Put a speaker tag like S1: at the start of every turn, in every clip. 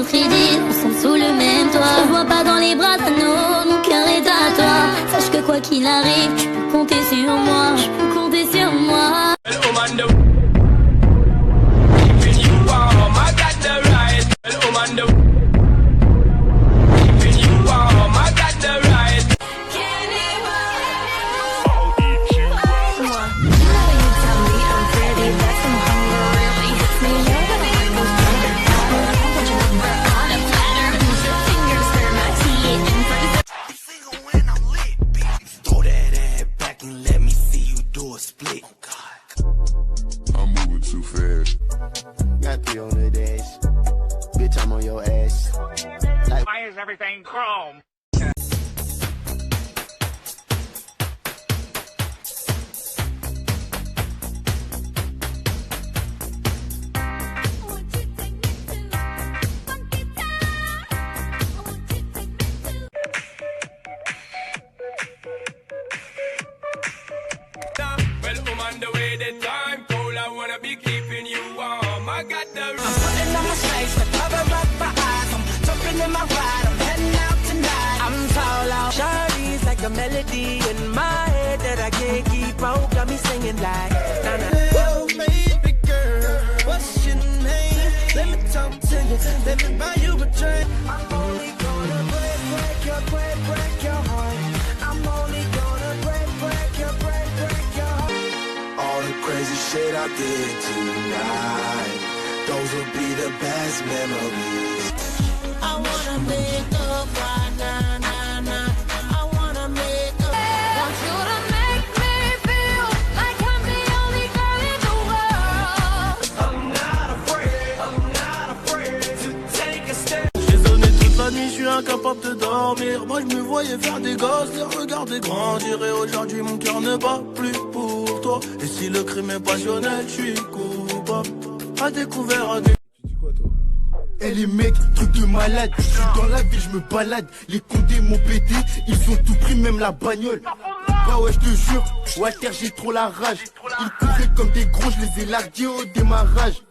S1: crédit, ensemble sous le même toit. Je vois pas dans les bras d'anneau, mon cœur est à toi. Sache que quoi qu'il arrive, tu peux compter sur moi, tu peux compter sur moi.
S2: I'm moving too fast.
S3: Got P on the dash. Bitch, I'm on your ass. Like,
S4: why is everything chrome?
S5: A melody in my head that I can't keep out, got me singing like oh, baby girl, what's your name? Let me talk to you, let me buy you a drink. I'm only gonna break your heart. I'm only gonna break your heart.
S3: all the crazy shit I did tonight, those will be the best memories.
S5: I wanna make up right now.
S6: Je suis incapable de dormir. Moi je me voyais faire des gosses, les regarder grandir. Et aujourd'hui mon cœur ne bat plus pour toi. Et si le crime est passionnel, je suis coupable. À découvert, à découvert.
S7: Eh les mecs, truc de malade, je suis dans la ville, je me balade. Les condés m'ont pété, ils ont tout pris, même la bagnole. Bah ouais, je te jure, Walter, j'ai trop la rage. Ils couraient comme des gros, je les ai largués au démarrage.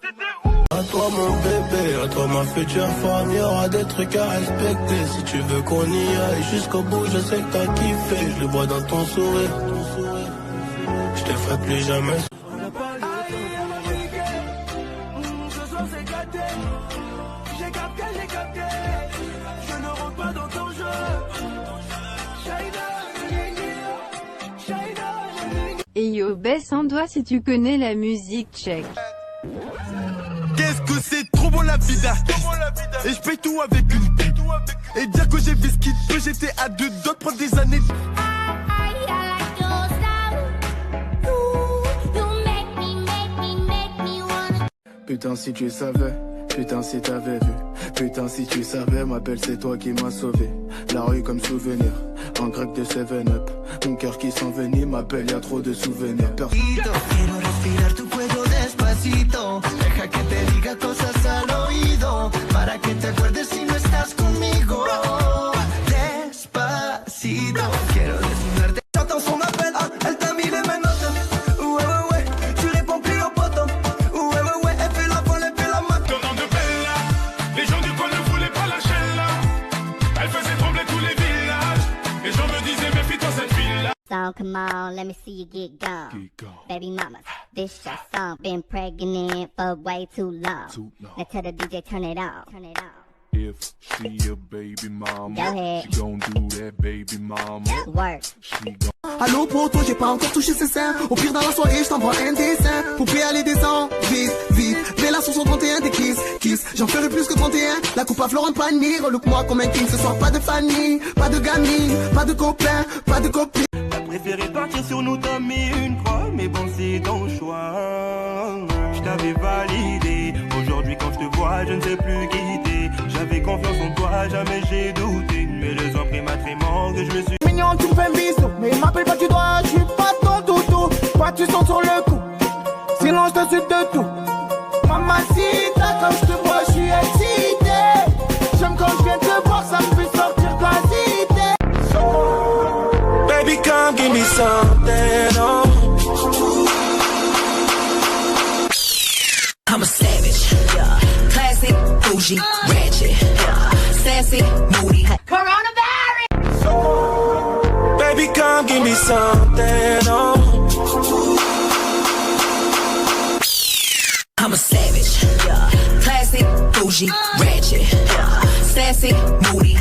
S6: À toi mon bébé, à toi ma future femme, y'aura des trucs à respecter. Si tu veux qu'on y aille jusqu'au bout, je sais que t'as kiffé. Je le vois dans ton sourire, je te ferai plus jamais.
S5: Je ne rentre pas dans ton jeu.
S8: Et yo, baisse un doigt si tu connais la musique tchèque.
S7: Qu'est-ce que c'est trop beau la vie d'artiste. Et je paye tout avec une pipe. Et dire que j'ai vu ce qu'il peut, j'étais à deux doigts de prendre des années. Putain si tu savais, putain si t'avais vu. Putain si tu savais, ma belle c'est toi qui m'as sauvé. La rue comme souvenir, en grec de 7-up. Mon cœur qui s'envenime, ma belle y'a trop de souvenirs.
S5: Quiero respirar tu cuello despacito. Deja que te diga cosas al oído. Para que te acuerdes si no estás conmigo. Despacito. Quiero desnudarte. J'entends son appel, elle t'a mis les mains notes. Ouais, ouais, tu réponds plus au poteau. Ouais, elle fait la voile, elle fait la main.
S4: Donnant de Bella, les gens du coin ne voulaient pas lâcher là. Elle faisait trembler tous les villages. Les gens me disaient méfie-toi cette fille-là.
S1: So come on, let me see you get gone. Baby mama, this your song. Been pregnant for way too long. Now tell the DJ turn it off. Turn it off.
S2: If she a baby mama,
S1: Go ahead.
S2: she gon' do that baby mama.
S1: Work.
S2: She gon'
S7: Allô poto, j'ai pas encore touché ses seins. Au pire dans la soirée, je t'envoie un dessin. Poupée allez descend, vite, vite. Bella sur son 31 des kiss. J'en ferai plus que 31. La coupe à Florent Pagny, relook-moi comme un king. Ce soir pas de famille, pas de gamine, pas de copain, pas de copine.
S5: T'as préféré partir sur nous, t'as mis une croix. Mais bon c'est ton choix. Je t'avais validé. Aujourd'hui quand je te vois, je ne sais plus quitter. J'avais confiance en toi, jamais j'ai douté. Mais les imprimatriement que je me suis
S7: Mignon, tu me fais un bisou. Mais m'appelle pas tu dois, je suis pas ton toutou. Toi tu sens sur le coup. Sinon je te suis de tout. Mamacita, quand je te vois, je suis excité. J'aime quand je viens te voir, ça me fait sortir de la cité.
S5: Baby, come give me something, oh. I'm a savage, yeah. Classic, bougie, ratchet. classy, moody.
S6: Baby, come give me something, oh.
S5: I'm a savage, yeah. Classy, bougie, ratchet, yeah. Sassy, moody.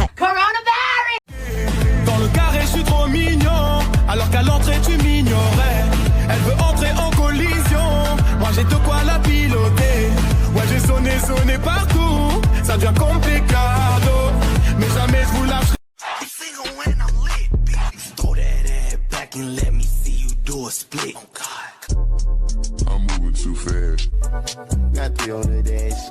S6: Dans le carré, je suis trop mignon, alors qu'à l'entrée, tu m'ignorais. Elle veut entrer en collision, moi j'ai de quoi la piloter. Ouais, j'ai sonné partout, ça devient complicado, mais jamais je vous lâcherai.
S3: Throw that ass back and let me see you do a split. Oh God.
S2: I'm moving too fast.
S7: Not the older days.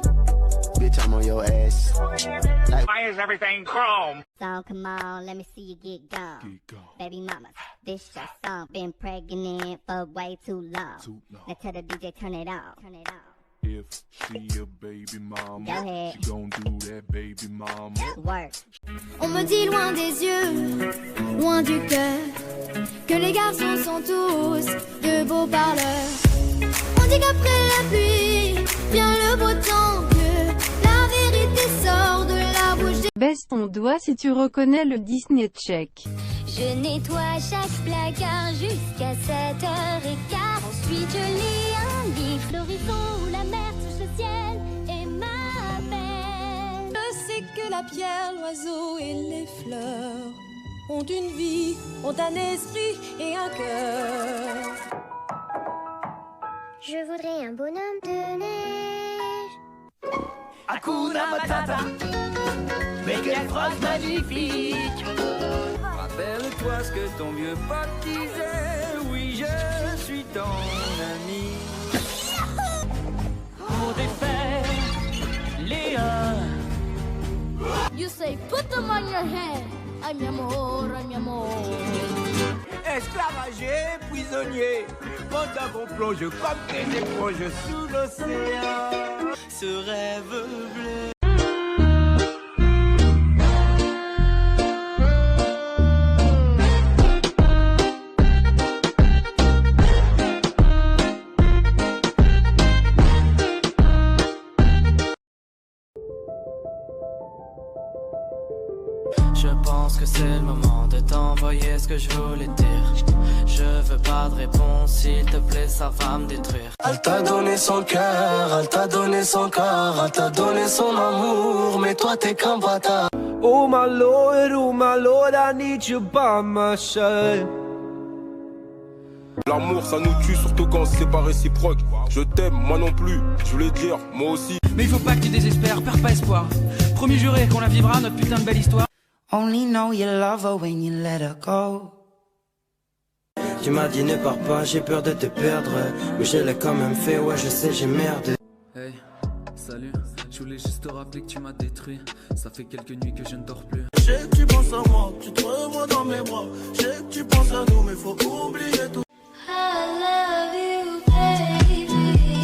S7: Bitch, I'm on your ass.
S4: Why is everything chrome?
S1: So come on, let me see you get gone. Baby mama, this your song. Been pregnant for way too long. Now tell the DJ turn it on. Turn it on.
S2: If she a baby mama,
S1: Go ahead.
S2: she gon' do that baby mama.
S1: Work.
S9: On me dit loin des yeux, loin du cœur, que les garçons sont tous de beaux parleurs. On dit qu'après la pluie vient le beau temps, que la vérité sort de la bouche des...
S8: Baisse ton doigt si tu reconnais le Disney Check.
S1: Je nettoie chaque placard jusqu'à 7h15. Ensuite je lis un livre, l'horizon où la mer touche le ciel et m'appelle.
S9: Je sais que la pierre, l'oiseau et les fleurs ont une vie, ont un esprit et un cœur.
S1: Je voudrais un bonhomme de neige.
S5: Hakuna Matata, mais quelle phrase magnifique. Rappelle-toi ce que ton vieux pote disait, oui je suis ton ami. Pour défaire Léa.
S9: You say put them on your head. Ay mi amor, ay mi amor.
S5: Esclavagé, prisonnier, pendant qu'on plonge comme des éponges sous l'océan. Ce rêve bleu.
S10: Je pense que c'est le moment de t'envoyer ce que je voulais dire. Je veux pas de réponse, s'il te plaît, ça va me détruire.
S6: Elle t'a donné son cœur, elle t'a donné son corps, elle t'a donné son amour, mais toi t'es qu'un bâtard.
S5: Oh my lord, I need you by my side.
S4: L'amour ça nous tue, surtout quand c'est pas réciproque. Je t'aime, moi non plus, je voulais dire, moi aussi.
S10: Mais il faut pas que tu désespères, perds pas espoir. Promis juré qu'on la vivra, notre putain de belle histoire.
S5: Only know you love her when you let her go. Tu m'as dit ne pars pas, j'ai peur de te perdre, mais je l'ai quand même fait, ouais je sais j'ai merdé.
S10: Hey, salut, je voulais juste te rappeler que tu m'as détruit. Ça fait quelques nuits que je ne dors plus.
S6: Je sais que tu penses à moi, tu te revois dans mes bras. Je sais que tu penses à nous, mais faut oublier tout.
S1: I love you, baby,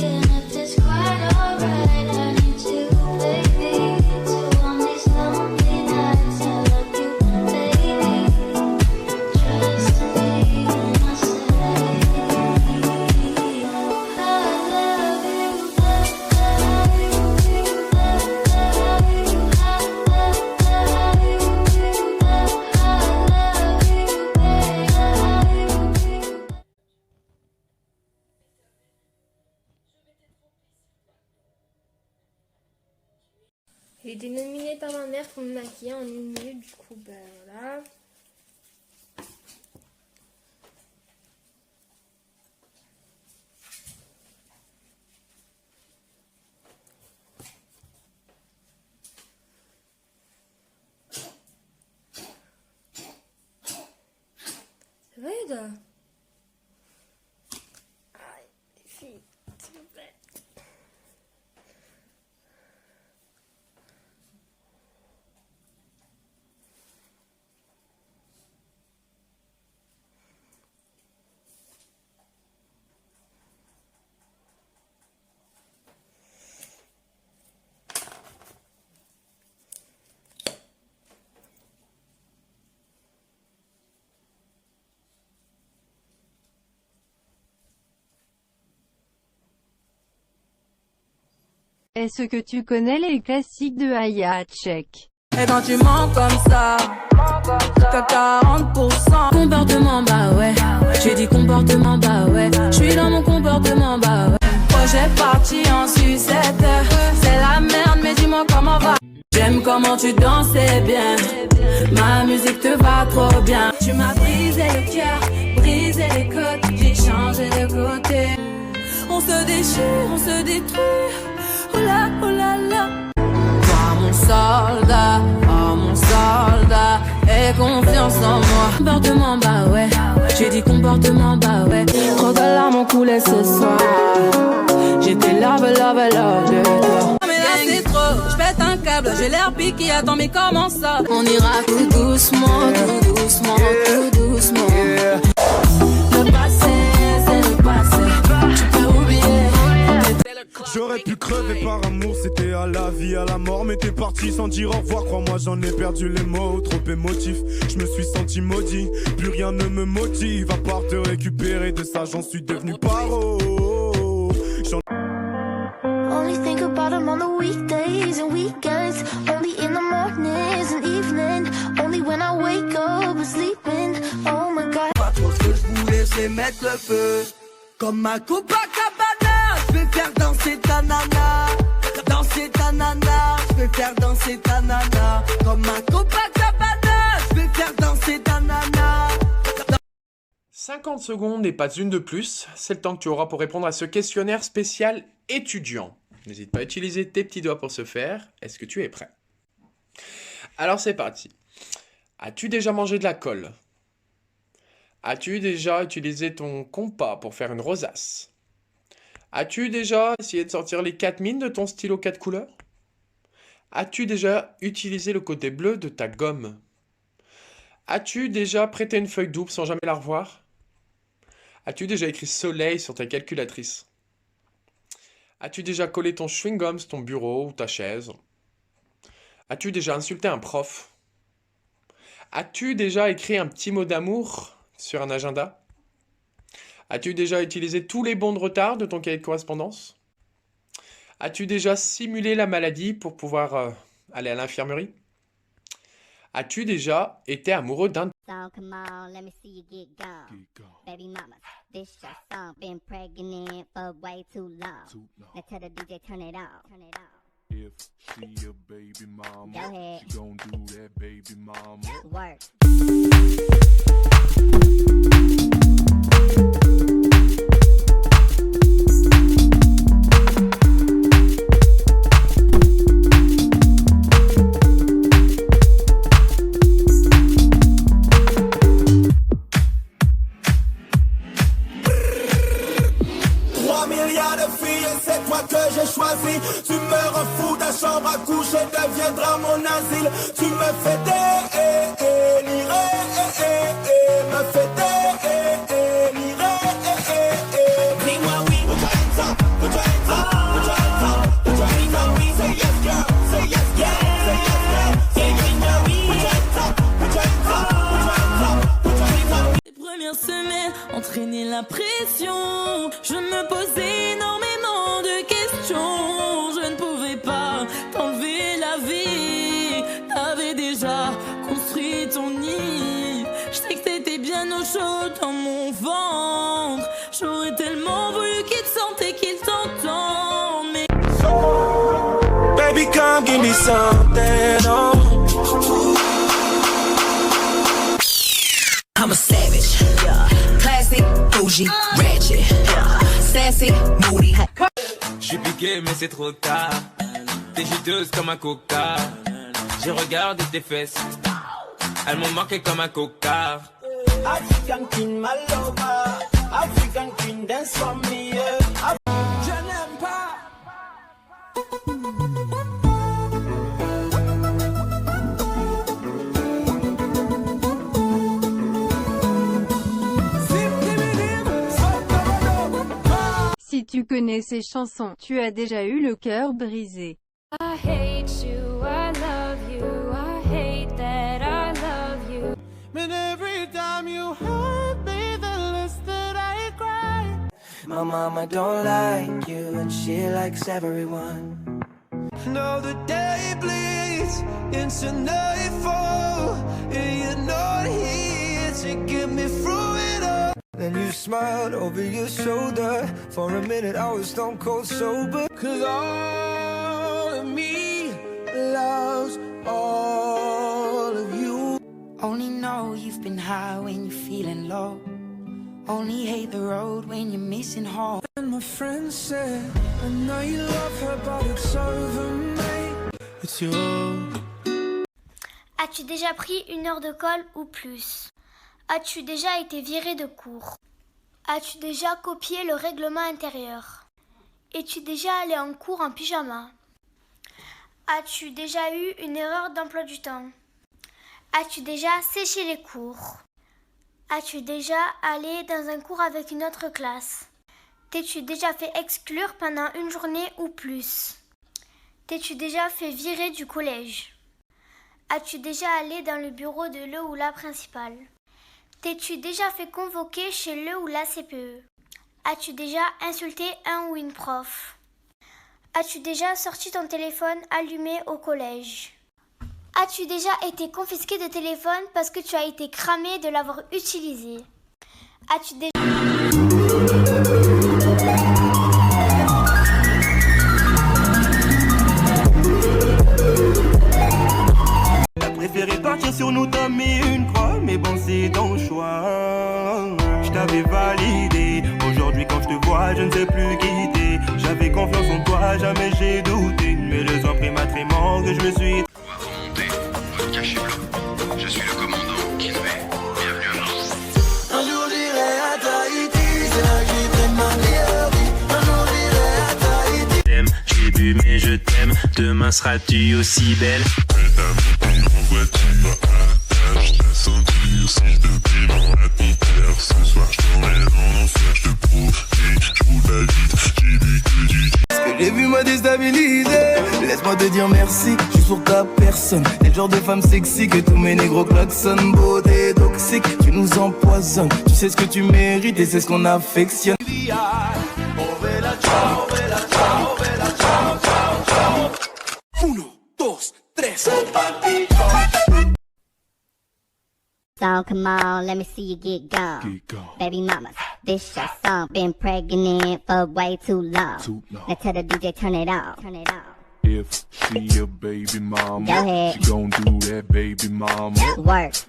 S1: and if it's quite alright, I need you, baby, to on these lonely nights. I love you, baby, trust me when I say I love you,
S9: J'ai été nominée par ma mère pour me maquiller en une minute, du coup, ben voilà. Ça va, Yuda? Aïe, les filles, s'il vous plaît.
S8: Est-ce que tu connais les classiques de Aya Check?
S5: Et quand tu mens comme ça, t'as 40%. Comportement, bah ouais. J'ai dit comportement, bah ouais. J'suis dans mon comportement, bah ouais. Projet parti en sucette. C'est la merde, mais dis-moi comment va. J'aime comment tu dansais bien. Ma musique te va trop bien. Tu m'as brisé le cœur, brisé les côtes. J'ai changé de côté. On se déchire, on se détruit. Oh là là. Toi mon soldat, oh mon soldat. Aie confiance en moi. Comportement, bah ouais. J'ai dit comportement, bah ouais. Trop de larmes ont coulé ce soir. J'étais love de toi. Mais là c'est trop, j'pète un câble. J'ai l'air piqué, attends mais comment ça? On ira tout doucement, tout doucement, tout doucement. Le passé, c'est le passé. Tu peux oublier.
S6: J'aurais pu crever par amour, c'était à la vie, à la mort. Mais t'es parti sans dire au revoir, crois-moi j'en ai perdu les mots. Trop émotif, je me suis senti maudit. Plus rien ne me motive, à part te récupérer. De ça j'en suis devenu paro.
S1: Only think about him on the weekdays and weekends. Only in the mornings and evening. Only when I wake up and sleeping. Oh my god.
S5: Pas trop ce que je voulais, c'est mettre le feu. Comme ma Copacabana, je vais faire danser ta nana. Danser ta nana, je vais faire danser ta nana. Comme ma Copacabana, je vais faire danser ta nana.
S11: 50 secondes et pas une de plus, c'est le temps que tu auras pour répondre à ce questionnaire spécial étudiant. N'hésite pas à utiliser tes petits doigts pour ce faire. Est-ce que tu es prêt? Alors c'est parti. As-tu déjà mangé de la colle? As-tu déjà utilisé ton compas pour faire une rosace? As-tu déjà essayé de sortir les 4 mines de ton stylo 4 couleurs? As-tu déjà utilisé le côté bleu de ta gomme? As-tu déjà prêté une feuille double sans jamais la revoir? As-tu déjà écrit soleil sur ta calculatrice? As-tu déjà collé ton chewing-gum sur ton bureau ou ta chaise? As-tu déjà insulté un prof? As-tu déjà écrit un petit mot d'amour sur un agenda? As-tu déjà utilisé tous les bons de retard de ton cahier de correspondance? As-tu déjà simulé la maladie pour pouvoir aller à l'infirmerie? As-tu déjà été amoureux d'un...
S12: So come on, let me see you get gone. Baby mama, this your song. Been pregnant for way too long. Now tell the DJ turn it on. Turn it on.
S2: If she a baby mama,
S12: Go ahead.
S2: she gon' do that baby mama.
S12: Work.
S3: Tu me refous ta chambre à coucher, deviendra mon asile. Tu me fais délirer, me fais délirer. Dis-moi oui, put your hands up, put your hands up, put your hands up, put your hands up. Say yes girl, say yes girl, say yes girl. Say dis-moi oui, put your hands up, put your hands up, put your hands up, put your hands up.
S5: Les premières semaines entraînaient la pression. Je me posais énormément de questions. Je ne pouvais pas t'enlever la vie. T'avais déjà construit ton nid. Je sais que t'étais bien au chaud dans mon ventre. J'aurais tellement voulu qu'il te sente et qu'il t'entende. Mais
S3: baby come give me something, oh.
S5: I'm a savage, yeah. Classic, bougie, ratchet, yeah. Sassy, moody.
S10: J'suis piqué mais c'est trop tard. T'es juteuse comme un coca. J'ai regardé tes fesses. Elles m'ont marqué comme un cocard.
S3: African queen, my lover. African queen, dance for me, yeah. Je n'aime pas.
S8: Si tu connais ces chansons, tu as déjà eu le cœur brisé.
S1: I hate you, I love you, I hate that I love you.
S6: But every time you hurt me, the less that I cry.
S5: My mama don't like you and she likes everyone. Now the day bleeds into nightfall, and you're not here to get me through it all. Then you smiled over your shoulder. For a minute I was stone cold sober. 'Cause all of me loves all of you.
S13: Only know you've been high when you're feeling low. Only hate the road when you're missing home.
S5: And my friend said, I know you love her, but it's over, mate. It's your...
S14: As-tu déjà pris 1 heure de colle ou plus? As-tu déjà été viré de cours? As-tu déjà copié le règlement intérieur? Es-tu déjà allé en cours en pyjama? As-tu déjà eu une erreur d'emploi du temps? As-tu déjà séché les cours? As-tu déjà allé dans un cours avec une autre classe? T'es-tu déjà fait exclure pendant 1 journée ou plus? T'es-tu déjà fait virer du collège? As-tu déjà allé dans le bureau de le ou la principale? T'es-tu déjà fait convoquer chez le ou la CPE? As-tu déjà insulté un ou une prof? As-tu déjà sorti ton téléphone allumé au collège? As-tu déjà été confisqué de téléphone parce que tu as été cramé de l'avoir utilisé? As-tu déjà...
S6: T'as préféré partir sur nous, t'as mis une croix. Mais bon, c'est ton choix. Je t'avais validé. Aujourd'hui, quand je te vois, je ne sais plus quitter. J'avais confiance en toi, jamais j'ai douté. Mais les imprimatriement que je me suis...
S15: Caché bleu. Je suis le commandant Kinvey. Bienvenue à Mars.
S5: Un jour j'irai à Tahiti, c'est là que j'ai pris ma meilleure vie. Un jour j'irai à Tahiti.
S16: T'aimes, j'ai bu mais je t'aime. Demain seras-tu aussi belle?
S15: Ce soir je t'emmène en enfer, je te promets, je roule pas vite, j'ai vu que du...
S5: Ce que j'ai vu m'a déstabilisé. Laisse-moi te dire merci, je suis sur ta personne. T'es le genre de femme sexy que tous mes négros klaxonnent. Beauté toxique, tu nous empoisonnes. Tu sais ce que tu mérites et c'est ce qu'on affectionne. Uno, dos, tres.
S12: So come on, let me see you get gone. Baby mamas, this your song. Been pregnant for way too long. Now tell the DJ turn it off.
S2: If she your baby mama,
S12: Go ahead.
S2: she gon' do that baby mama.
S12: Work.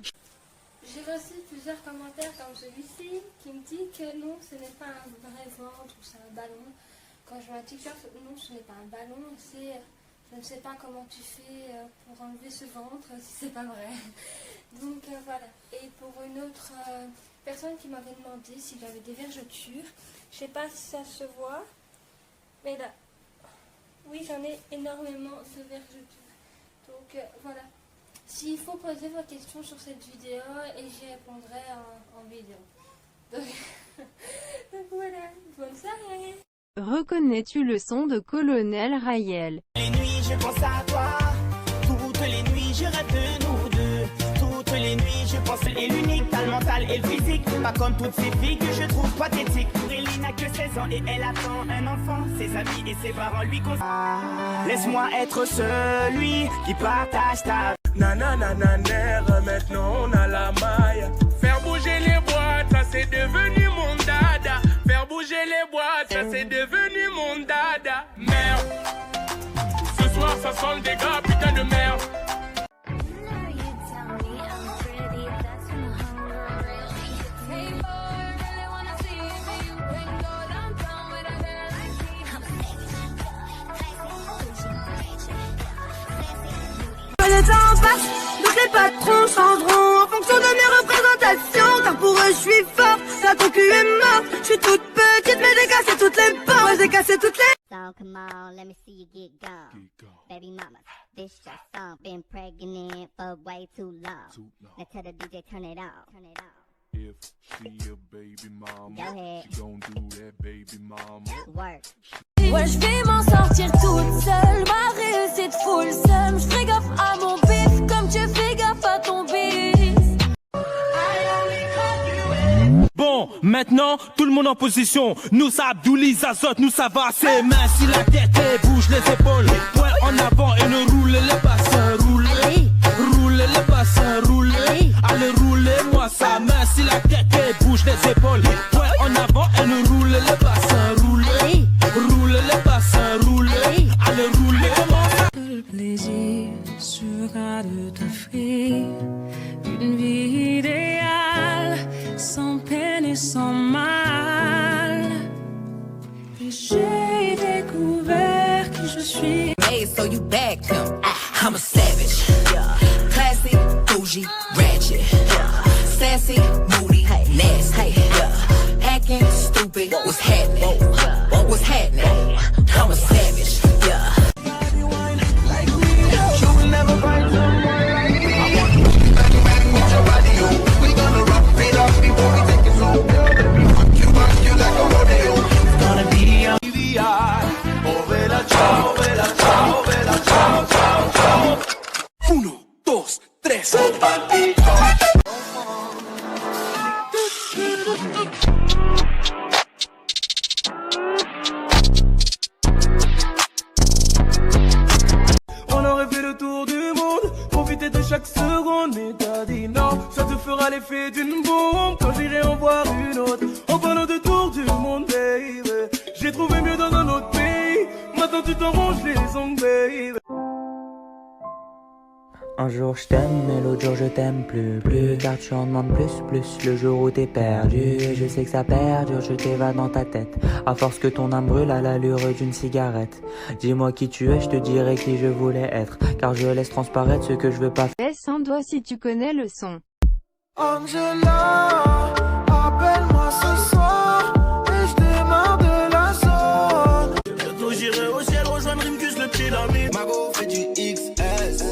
S17: J'ai reçu plusieurs commentaires comme celui-ci qui me dit que non, ce n'est pas un vrai ventre ou c'est un ballon. Quand je vois un t-shirt, non, ce n'est pas un ballon, c'est... Je ne sais pas comment tu fais pour enlever ce ventre si c'est pas vrai. Donc voilà. Et pour une autre personne qui m'avait demandé si j'avais des vergetures, je sais pas si ça se voit, mais là, oui, j'en ai énormément de vergetures. Donc voilà. S'il faut poser vos questions sur cette vidéo et j'y répondrai en vidéo. Donc voilà. Bonne soirée.
S8: Reconnais-tu le son de Colonel Rayel?
S5: Les nuits je pense à toi, toutes les nuits je rêve de nous deux. Toutes les nuits je pense et l'unique, t'as le mental et le physique. Pas comme toutes ces filles que je trouve pathétiques. Aurélie n'a que 16 ans et elle attend un enfant. Ses amis et ses parents lui conseillent. Laisse-moi être celui qui partage ta...
S4: Nananananer, maintenant on a la maille. Faire bouger les boîtes, ça c'est devenu mon dada. Faire bouger les boîtes, ça c'est devenu mon dada. Merde, ce soir ça sent le dégât, putain de merde.
S18: Le temps passe, donc les patrons changeront en fonction de mes représentations. Car pour eux je suis fort, la concu est morte. Je suis toute petite mais j'ai cassé toutes les portes. Ouais, j'ai cassé toutes les...
S12: So come on, let me see you get gone. Baby mama, this your song. Been pregnant for way too long. Now tell the DJ turn it off.
S2: If she your baby mama,
S12: Go ahead.
S2: she gon' do that baby mama.
S12: Work.
S18: Ouais, je vais m'en sortir toute seule. Ma réussite full seum. Je fais gaffe à mon bif comme tu fais gaffe à ton bif.
S6: Bon, maintenant, tout le monde en position. Nous ça Abdouli, Zazot, nous ça va, c'est mains si la tête et bouge les épaules. Ouais, on
S19: joie de t'offrir une vie idéale, sans peine et sans mal. Et j'ai découvert qui je suis.
S20: Hey, so you back pimp. I'm a savage. Classy, bougie, ratchet. Sassy, moody, nasty. Acting stupid. What's happening? What's happening? I'm a savage. Yeah.
S3: Uno, dos, tres.
S6: On aurait fait le tour du monde, profiter de chaque seconde. Mais t'as dit non, ça te fera l'effet d'une bombe. Quand j'irai en voir une autre, en parlant de tour du monde, baby. J'ai trouvé mieux dans un autre pays. Maintenant tu t'arranges les ongles, baby.
S21: Un jour je t'aime, mais l'autre jour je t'aime plus car tu en demandes plus le jour où t'es perdu. Et je sais que ça perdure, je t'évade dans ta tête. À force que ton âme brûle à l'allure d'une cigarette. Dis-moi qui tu es, je te dirai qui je voulais être. Car je laisse transparaître ce que je veux pas faire.
S8: Baisse un doigt si tu connais le son.
S6: Angela, appelle-moi ce soir et je démarre de la zone. Bientôt j'irai au ciel rejoindre Rimkus le petit l'ami.
S3: Mago fait du XS.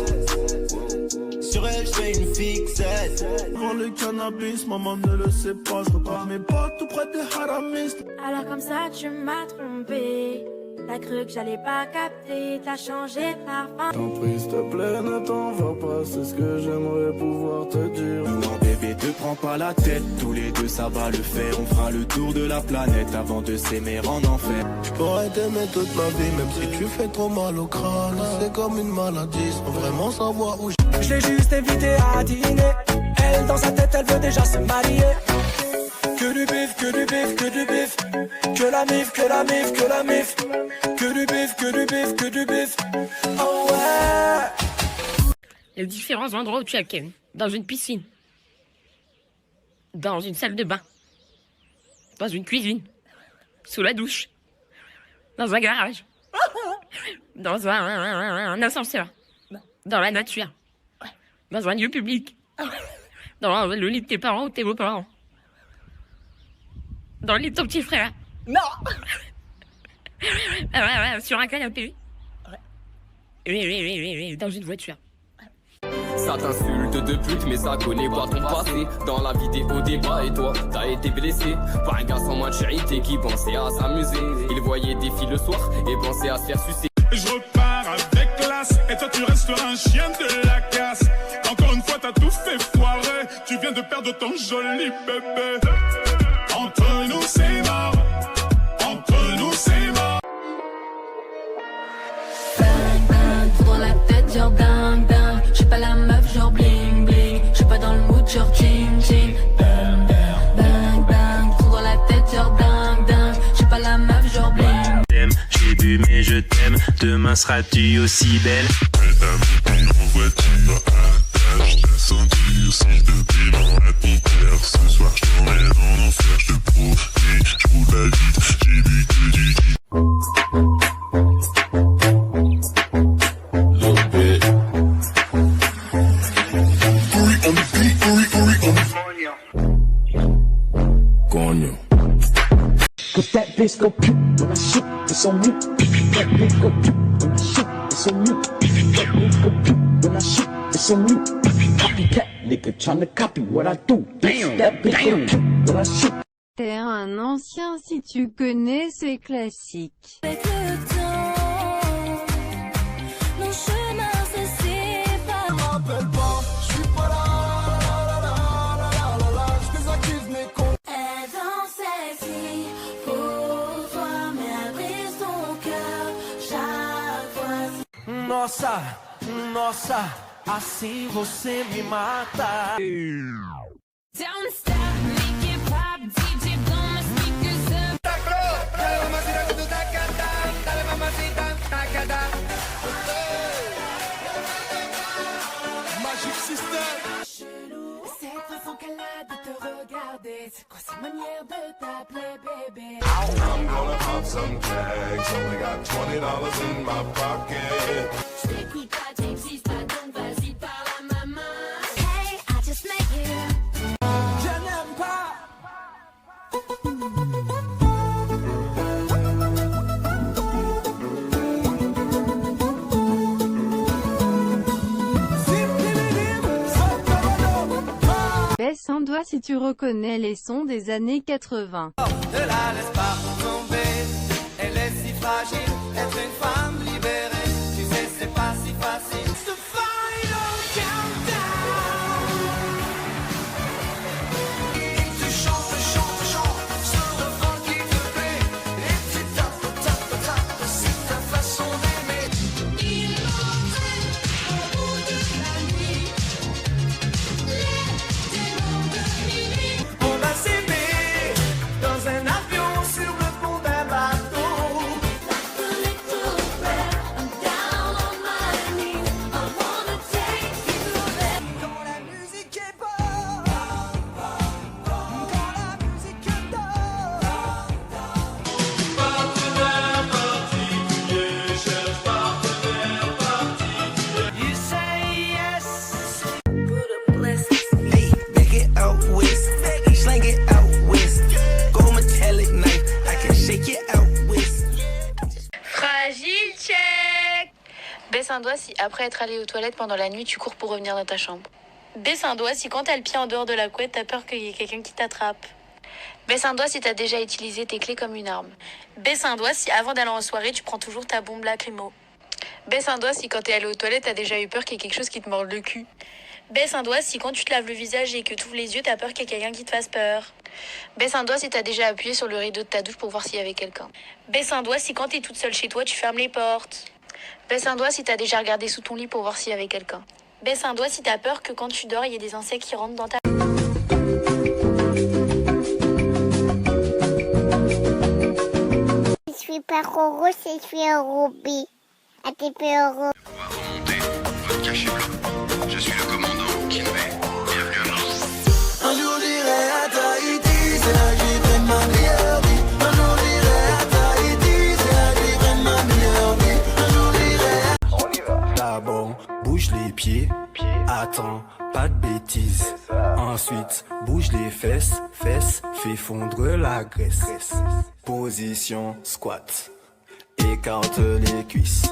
S3: Sur elle, je fais une fixette.
S6: Prends le cannabis, maman ne le sait pas. Je repars mes potes tout près des haramistes.
S22: Alors comme ça tu m'as trompé. T'as cru que j'allais pas capter. T'as changé ta fin.
S6: T'en prie s'il te plaît, ne t'en va pas. C'est ce que j'aimerais pouvoir te dire.
S3: Non bébé, te prends pas la tête. Tous les deux ça va le faire. On fera le tour de la planète avant de s'aimer en enfer.
S6: Je pourrais t'aimer toute ma vie, même si tu fais trop mal au crâne. C'est comme une maladie, sans vraiment savoir où je l'ai juste invité à dîner. Elle dans sa tête, elle veut déjà se marier. Que du bif, que du bif, que du bif. Que la mif, que la mif, que la mif. Que du bif, que du bif, que du bif. Oh ouais.
S23: Les différents endroits où tu as Ken. Dans une piscine. Dans une salle de bain. Dans une cuisine. Sous la douche. Dans un garage. Dans un ascenseur. Dans la nature. Dans un lieu public. Dans le lit de tes parents ou tes beaux-parents. Dans le lit de ton petit frère.
S20: Non.
S23: Ouais, sur un canapé. Oui, dans une voiture.
S10: Ça t'insulte de pute, mais ça connaît pas ton passé. Dans la vidéo débat, et toi, t'as été blessé par un gars sans maturité qui pensait à s'amuser. Il voyait des filles le soir et pensait à se faire sucer.
S24: Je repars avec classe, et toi tu resteras un chien de la casse. Encore une fois t'as tout fait foirer, tu viens de perdre ton joli bébé. Entre nous c'est mort, entre nous c'est mort.
S25: Bang bang, trop dans la tête genre ding ding. J'suis pas la meuf genre bling bling. J'suis pas dans le mood genre ching ching. Bang bang, bang bang, trop dans la tête genre ding ding. J'suis pas la meuf genre bling.
S16: J'ai bu mais je t'aime, demain seras-tu aussi belle?
S26: En voiture à je t'ai senti si de pied dans la terre. Ce soir je t'emmène en enfer, je te promets, je roule la vite, j'ai bu que du
S3: Coño.
S27: Cause that bitch go pew when I shoot, it's on you. That bitch go pew when I shoot, it's on you. That bitch go pew when I shoot, it's on you. Copycat nigga tryna copy what I do. Damn, that bitch go pew when I shoot.
S8: T'es un ancien si tu connais ces classiques.
S22: Avec le temps, nos chemins se séparent.
S3: M'appelle pas, je suis pas là, je désactive mes comptes.
S22: Elle danse sexy pour toi, mais elle brise ton cœur chaque fois.
S6: Nossa, nossa, assim você me mata.
S25: Don't stop, make it pop, DJ blow my speakers up.
S3: Dale mamacita con tu tacata, dale mamacita, tacata.
S5: c'est quoi cette manière de t'appeler bébé?
S3: I'm gonna pop some tags, only got $20 in my pocket.
S22: J't'écoute pas, t'existes pas, donc vas-y parle à maman. Hey, I just met you.
S5: Je n'aime pas.
S8: Baisse un doigt si tu reconnais les sons des années 80.
S5: Ne la laisse pas tomber, elle est si fragile, être une femme libérée, tu sais c'est pas si facile. It's the final countdown. Et tu chantes, chantes, chantes, ce refrain qui te plaît, et tu tapes, tapes, tapes, c'est ta façon d'aimer.
S22: Il m'entraîne au bout de la nuit, les démons de minuit.
S5: On va s'aimer dans un avion sur le pont d'un bateau. Quand la musique est bonne, quand la musique est
S3: Partenaire particulier, cherche partenaire particulier.
S5: You say yes.
S6: Hey, back it out west, slang it out west. Go metallic knife, I can shake it out west.
S1: Fragile check. Baisse un doigt si après être allé aux toilettes pendant la nuit, tu cours pour revenir dans ta chambre. Baisse un doigt si quand t'as le pied en dehors de la couette, t'as peur qu'il y ait quelqu'un qui t'attrape. Baisse un doigt si t'as déjà utilisé tes clés comme une arme. Baisse un doigt si avant d'aller en soirée, tu prends toujours ta bombe lacrymo. Baisse un doigt si quand t'es allé aux toilettes, t'as déjà eu peur qu'il y ait quelque chose qui te morde le cul. Baisse un doigt si quand tu te laves le visage et que tu ouvres les yeux, t'as peur qu'il y ait quelqu'un qui te fasse peur. Baisse un doigt si t'as déjà appuyé sur le rideau de ta douche pour voir s'il y avait quelqu'un. Baisse un doigt si quand t'es toute seule chez toi, tu fermes les portes. Baisse un doigt si t'as déjà regardé sous ton lit pour voir s'il y avait quelqu'un. Baisse un doigt si t'as peur que quand tu dors, il y ait des insectes qui rentrent dans ta...
S12: Je suis pas Roro, je suis un Ruby. À tes heureux.
S26: Votre cachet blanc. Je suis le commandant Kinvey. Bienvenue à Mars.
S5: Un jour j'irai à Tahiti, c'est là que j'ai fait ma meilleure vie. Un jour j'irai à Tahiti, c'est là que j'ai fait ma meilleure vie. Un jour j'irai à... On y va.
S6: D'abord, bouge les pieds, attends, pas de bêtises. Ensuite, bouge les fesses, fesses, fais fondre la graisse. Position squat, écarte les cuisses.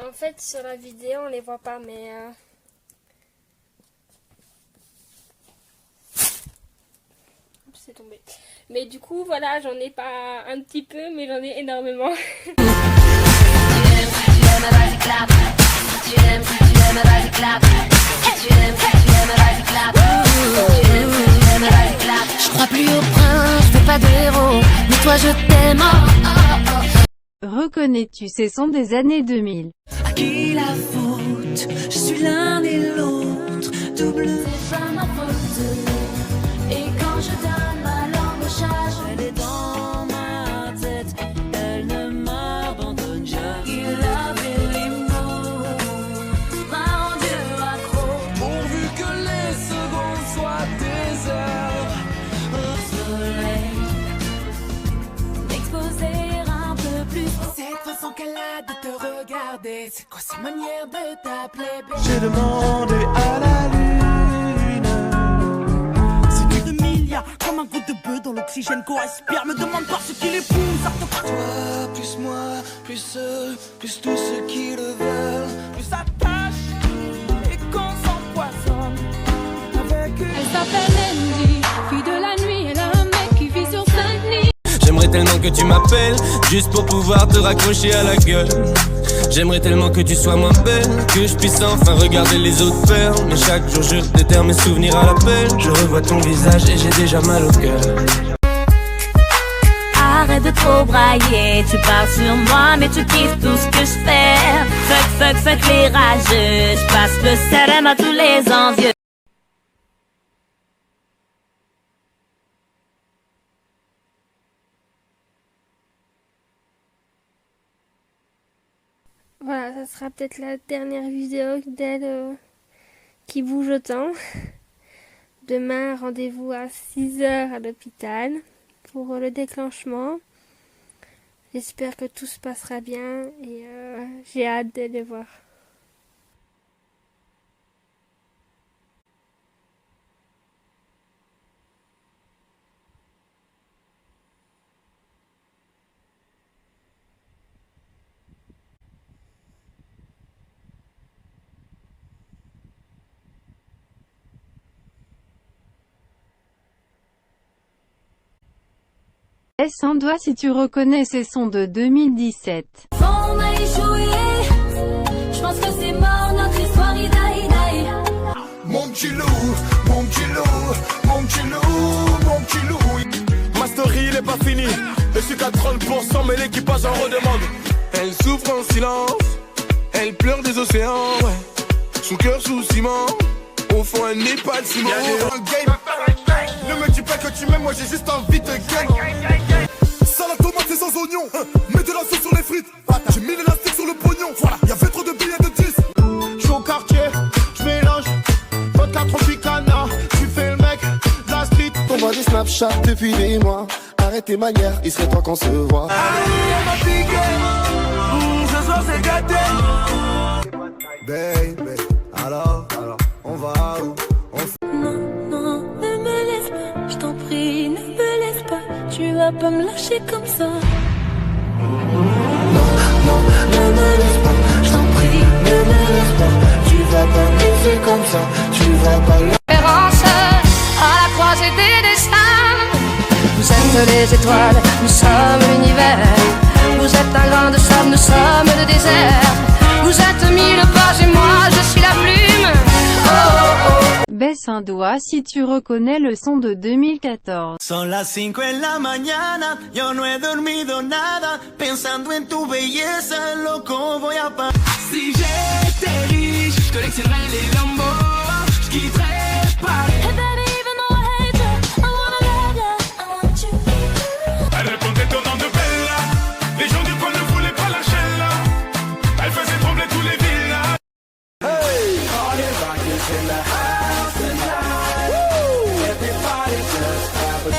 S17: En fait, sur la vidéo, on les voit pas, mais... Oups, c'est tombé. Mais du coup, voilà, j'en ai pas un petit peu, mais j'en ai énormément.
S22: Je crois plus au prince, je veux pas de héros, mais toi je t'aime.
S8: Reconnais-tu ces sons des années 2000?
S19: À qui la faute? Je suis l'un et l'autre, double.
S22: C'est pas ma faute. Et quand je donne ma langue au chat,
S19: Elle est dans ma tête, elle ne m'abandonne jamais.
S22: il a les mots, m'a rendu accro.
S5: Pourvu que les secondes soient des heures.
S22: Soleil, m'exposer un peu plus.
S5: Cette façon qu'elle a de te regarder, c'est quoi cette manière de t'appeler bébé?
S6: J'ai demandé à la lune.
S7: C'est que 2 milliards, comme un goutte de bœuf dans l'oxygène qu'on respire. Me demande pas ce qui les pousse à te faire.
S5: Toi, plus moi, plus eux, plus tous ceux qui le veulent, plus ça tâche et qu'on s'empoisonne avec eux.
S19: Elle s'appelle Andy, fille de la nuit, elle a un mec qui vit sur Saint-Denis.
S6: J'aimerais tellement que tu m'appelles, juste pour pouvoir te raccrocher à la gueule. J'aimerais tellement que tu sois moins belle, que je puisse enfin regarder les autres faire. Mais chaque jour je déterre mes souvenirs à l'appel. Je revois ton visage et j'ai déjà mal au cœur.
S22: Arrête de trop brailler, tu parles sur moi mais tu kiffes tout ce que je fais. Fuck les rageux, je passe le CRM à tous les envieux.
S17: Voilà, ça sera peut-être la dernière vidéo d'elle qui bouge autant. Demain, rendez-vous à 6h à l'hôpital pour le déclenchement. J'espère que tout se passera bien et j'ai hâte de les voir.
S8: Baisse un doigt si tu reconnais ces sons de 2017.
S25: On a échoué, je pense que c'est mort, notre histoire est die.
S3: Mon petit loup, mon petit loup, mon petit loup, mon petit loup. Ma story il est pas fini, je suis qu'à 30% mais l'équipage en redemande. Elle souffre en silence, elle pleure des océans, ouais. Son cœur sous ciment, au fond elle n'est pas de ciment. Y'a des game, ne me dis pas que tu m'aimes, moi j'ai juste envie de gang. Salade tomate et sans oignon, mets de la sauce sur les frites. J'ai mis l'élastique sur le pognon, voilà. Y'avait trop de billets de 10. J'suis au quartier, j'mélange vodka Tropicana. Tu fais le mec, la street.
S2: On voit des Snapchat depuis des mois. Arrête tes manières, il serait temps qu'on se voit.
S3: Allez, on m'a piqué, ce soir c'est gâté. Baby, alors, on va où?
S25: Non, ne me laisse pas, je t'en prie, ne me laisse pas. Tu vas pas me lâcher comme ça.
S2: Non, ne me laisse pas, je t'en prie, ne me laisse pas. Tu vas pas me laisser comme ça, tu vas pas le...
S22: Espérance à la croisée des destins. Vous êtes les étoiles, nous sommes l'univers. Vous êtes un grain de sable, nous sommes le désert. Vous êtes mille pages et moi je suis la plume. Oh, oh, oh.
S8: Baisse un doigt si tu reconnais le son de 2014.
S5: Son las 5 en la mañana, yo no he dormido nada, pensando en tu belleza, loco voy a pa... Si j'étais riche, je collectionnerais les Lambos, je quitterais Paris.
S25: Hey baby, even though I hate you, I wanna love you, I want you.
S24: Elle répondait au nom de Bella, les gens du coin ne voulaient pas lâcher là. Elle faisait trembler tous les villas.
S3: Hey, all the rockets in the house tonight. Woo! Everybody just have a...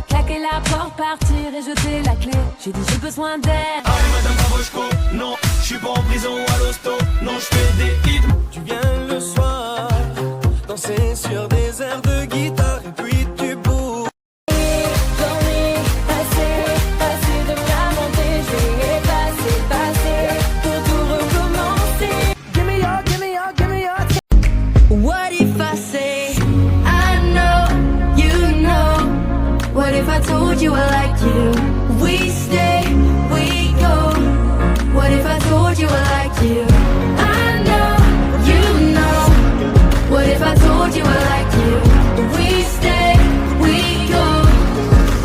S25: Claquer la porte, partir et jeter la clé. J'ai dit j'ai besoin d'aide.
S5: Allez madame Pavoshko, non, je suis pas en prison à l'hosto, non je fais des hits. Tu viens le soir, danser sur des airs de guitare et puis tu bouges.
S25: Dormir, passer de la montée. Je vais passer pour tout recommencer.
S18: Give me your
S25: What if I say I know, you know? What if I told you I like you? We stay, we go. What if I told you I like you? I know, you know. What if I told you I like you? We stay, we go.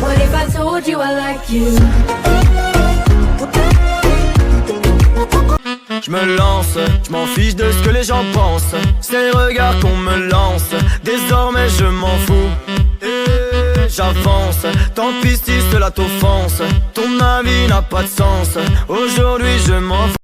S25: What if I told you I like you?
S5: Je me lance, je m'en fiche de ce que les gens pensent. C'est les regards qu'on me lance, désormais je m'en fous. Et j'avance, tant pis si cela t'offense. Ton avis n'a pas de sens, aujourd'hui je m'en fous.